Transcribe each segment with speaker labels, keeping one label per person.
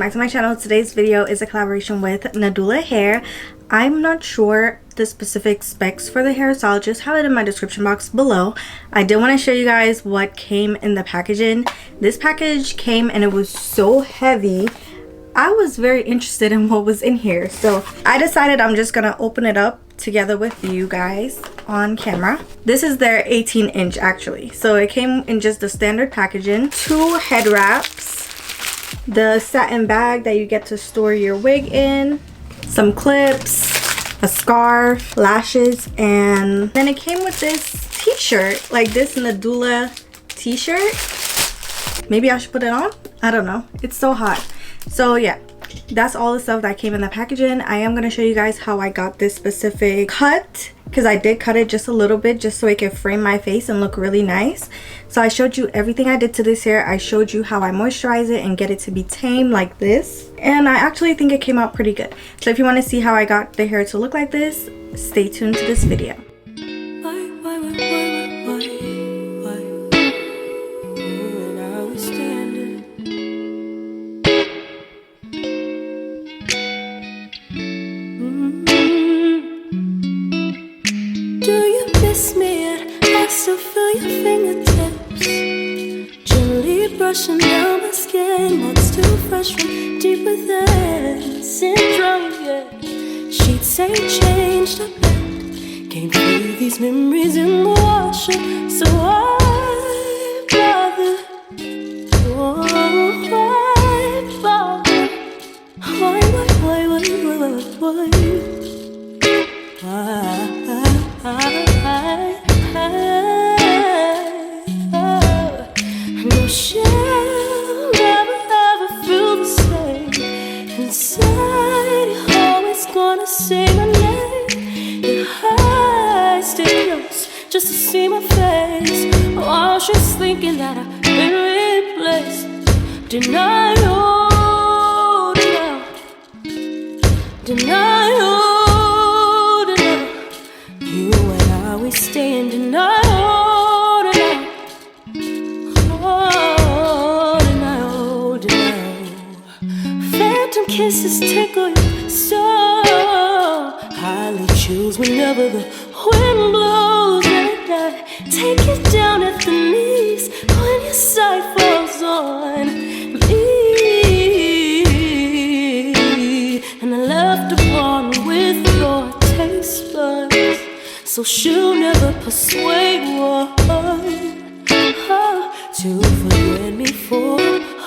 Speaker 1: back to my channel. Today's video is a collaboration with Nadula hair. I'm not sure the specific specs for the hair, so I'll just have it in my description box below. I did want to show you guys what came in the packaging. This package came and it was so heavy. I was very interested in what was in here, so I decided I'm just gonna open it up together with you guys on camera. This is their 18-inch actually, so it came in just the standard packaging. 2 head wraps, the satin bag that you get to store your wig in, some clips, a scarf, lashes, and then it came with this t-shirt, like this Nadula t-shirt. Maybe I should put it on, I don't know, it's so hot. So yeah, that's all the stuff that came in the packaging. I am going to show you guys how I got this specific cut, because I did cut it just a little bit just so it could frame my face and look really nice. So I showed you everything I did to this hair. I showed you how I moisturize it and get it to be tame like this, and I actually think it came out pretty good. So if you want to see how I got the hair to look like this, stay tuned to this video.
Speaker 2: Brushing down my skin, what's too fresh from deep within. Syndrome, yeah. Sheets ain't changed a bit. Can't believe these memories in the washer. So why bother? Oh, why bother? Why? No shall never ever feel the same. Inside, you're always gonna say my name. Your eyes stay close just to see my face. While she's thinking that I've been replaced. Deny you, deny you. You and I, we stay in denial. Kisses tickle you so. Highly chills whenever the wind blows at night. Take you down at the knees when your sight falls on me. And I left a bond with your taste buds, so she'll never persuade one to forget me for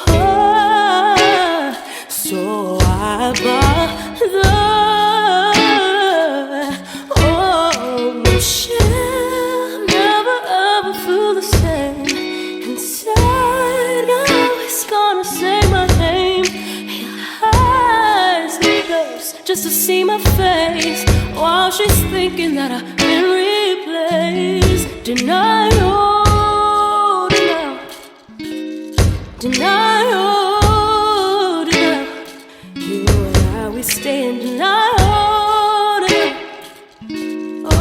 Speaker 2: her. So I bother. Oh, no shall never ever feel the same. Inside, you're always gonna say my name. Your eyes get close just to see my face. While she's thinking that I've been replaced. Deny you, deny you. Stay in denial. Oh,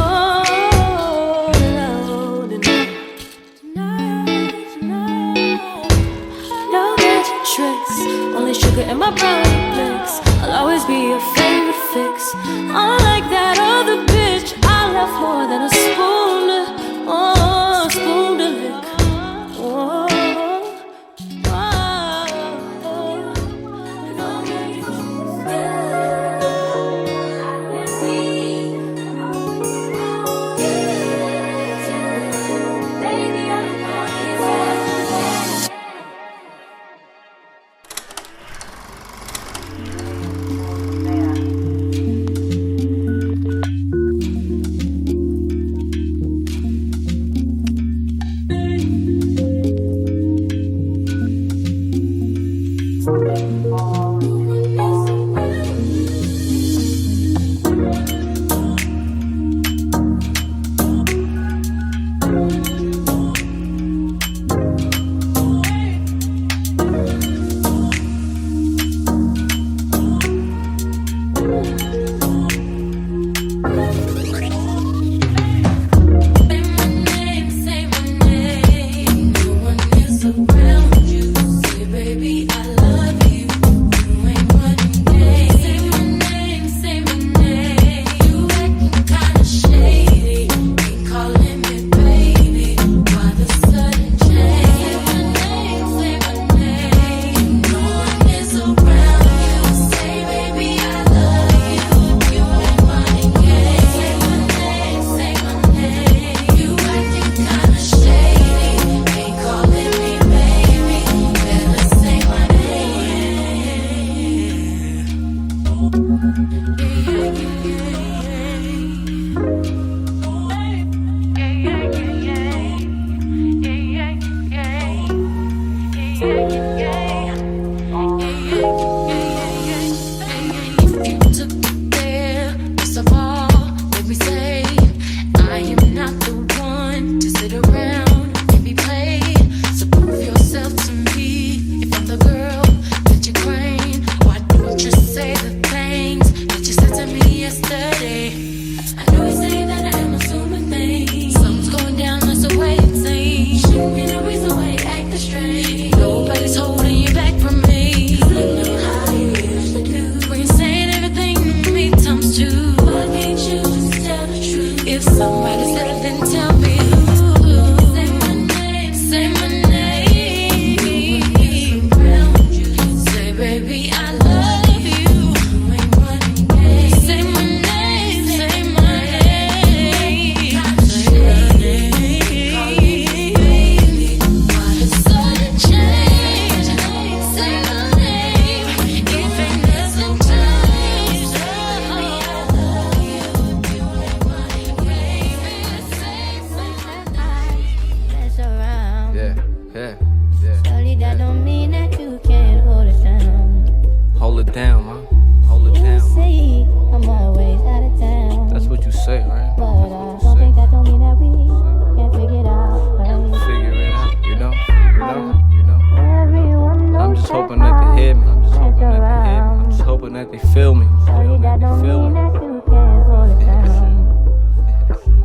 Speaker 2: no magic tricks, only sugar in my brownie mix. I'll always be your favorite fix. Unlike that other bitch, I left more than a spoon to lick.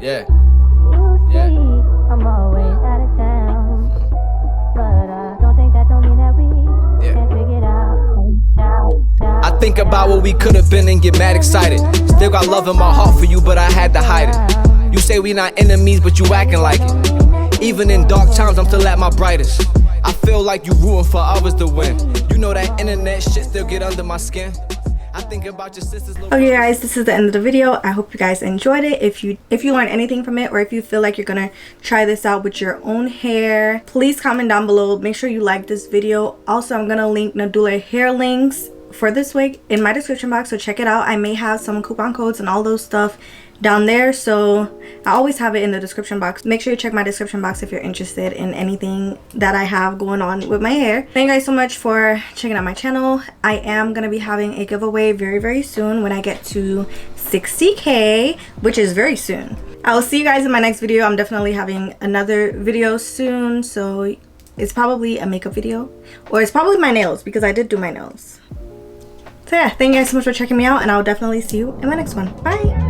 Speaker 3: Yeah.
Speaker 2: You see, I'm always out of town, but don't think that don't mean that we can't figure it out.
Speaker 3: I think about what we could have been and get mad excited. Still got love in my heart for you, but I had to hide it. You say we not enemies, but you acting like it. Even in dark times, I'm still at my brightest. I feel like you rooting for others to win. You know that internet shit still get under my skin. I think about your sisters.
Speaker 1: Okay guys, this is the end of the video. I hope you guys enjoyed it. If you learned anything from it, or if you feel like you're gonna try this out with your own hair, please comment down below. Make sure you like this video. Also, I'm gonna link Nadula hair links for this wig in my description box, so check it out. I may have some coupon codes and all those stuff down there, so I always have it in the description box. Make sure you check my description box if you're interested in anything that I have going on with my hair. Thank you guys so much for checking out my channel. I am gonna be having a giveaway very soon when I get to 60K, which is very soon. I will see you guys in my next video. I'm definitely having another video soon, so it's probably a makeup video, or it's probably my nails, because I did do my nails. So yeah, thank you guys so much for checking me out, and I'll definitely see you in my next one. Bye.